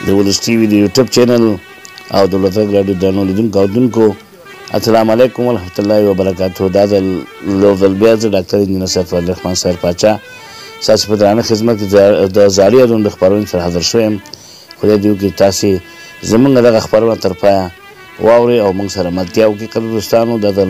د ولس ټي وي د یوټیوب چینل او د ولس غږ راډیو درنو لیدونکو او اورېدونکو السلام علیکم ورحمت الله وبرکاتو. دا د لوول بیا زه ډاکټر انجینر سیف الرحمن صاحب پاچا ستاسو په درانه خدمت کې د زاړي اډون د خپرونې سره حاضر شوم. خدای دې وکړي تاسې زموږ دغه خپرونه تر پایه واورئ او موږ سره ملتیا وکړي. قدر دوستانو دا د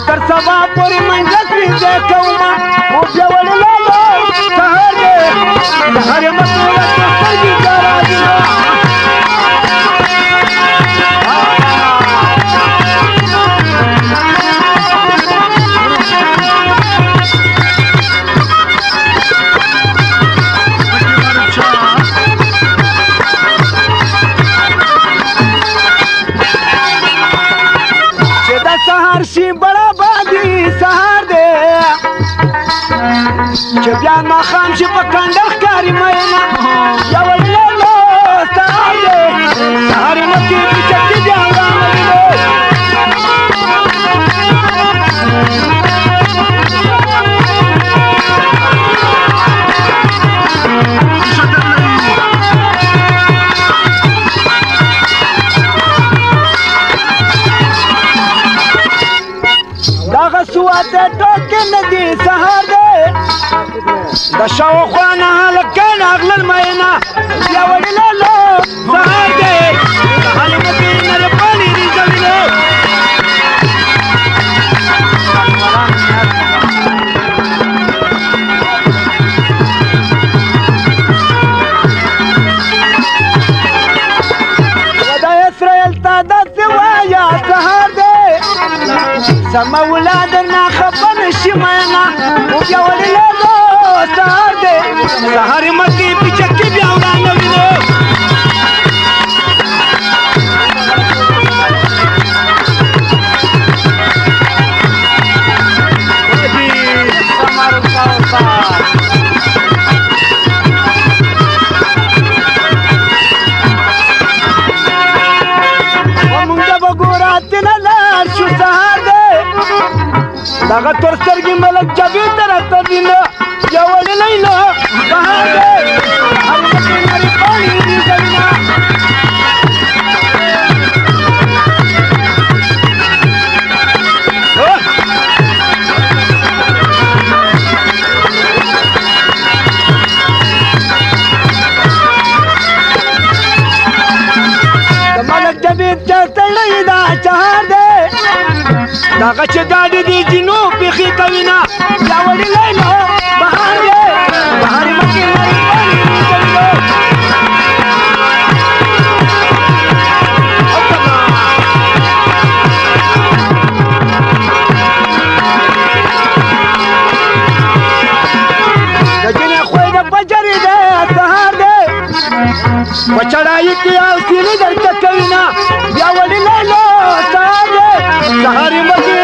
تر سبا پورې منځه پرېږدی کومه مو پیاوړی لاله سهار دی سهار یې مسؤله څو سترګې ګرازونه چې د سهار شي بړه سهار دی چې بیا ماښام شي په کنډه ښکاري میینه یوړې لاله سهار دی سهار یې مکې پیچکې بیا ورانه وینو دغه سواته ټوکې نه دي سهار دی د شاوخوا نه هلکان راغلل میینه پیاوړې لاله سهار دی سهار یې مکې نرۍ پاڼې ریزوینه خدای اسرائیل ته داسې وایه سهار دی زما ولاد نه خفه نشي میینه مو پیاوړې لاله سهار دی سهار یې مکې پیچکې بیا ورانه وینو مونږ به ګوراتې نه لاړ شو سهار دی دغه تور سترګې ملک جبې ته راته وینه پیاوړې لیلا سهار دی سهار یې مکې نرۍ پاڼې ریزوینه د ملک جبې امید چتړی دا چهار دی دغه چې ګاډي دی جنوب بیخي کوي نه پیاوړي لیلو بهار دی بهار مکې پچړای کې او سینې درته کوي نه بیا وړي لیلو سهار دی سهار مکې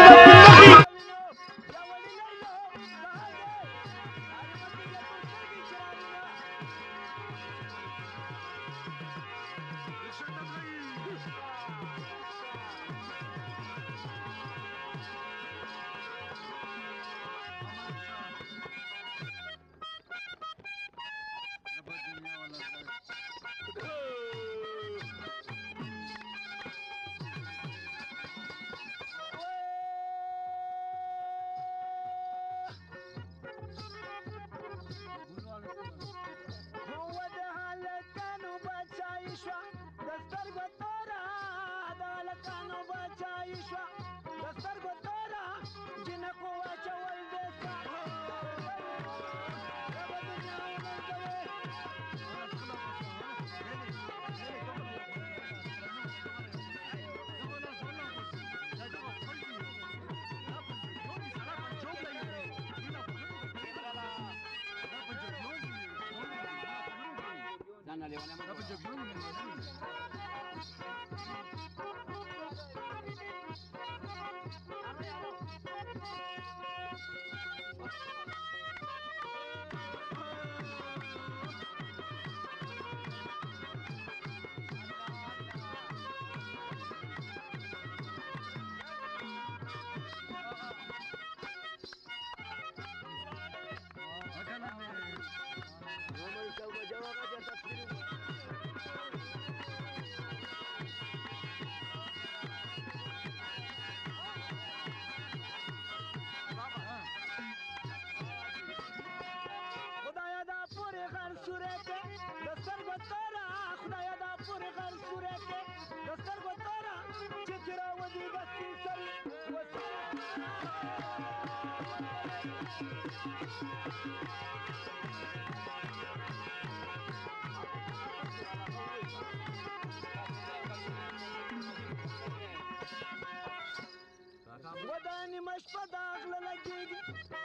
وداني مش بداغ للاجيدي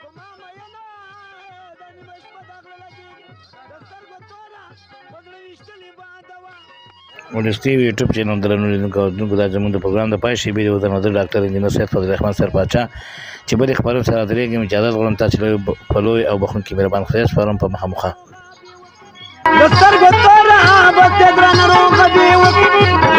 وماما ينا داني مش بداغ للاجيدي دستر بطولا بغلي يشتلي بعدوا ولستي یوټیوب چینل درنو لیدونکو دا زموږ د پروګرام د پای شی ویډیو د نظر ډاکټر انجینر سید فضل الرحمن سر پاچا چې بل خبرو سره درېږم اجازه غواړم تاسو له فلوي او بخونکي مهربان خلاص فارم په مخه دستر بطولا بس درنو روغ دی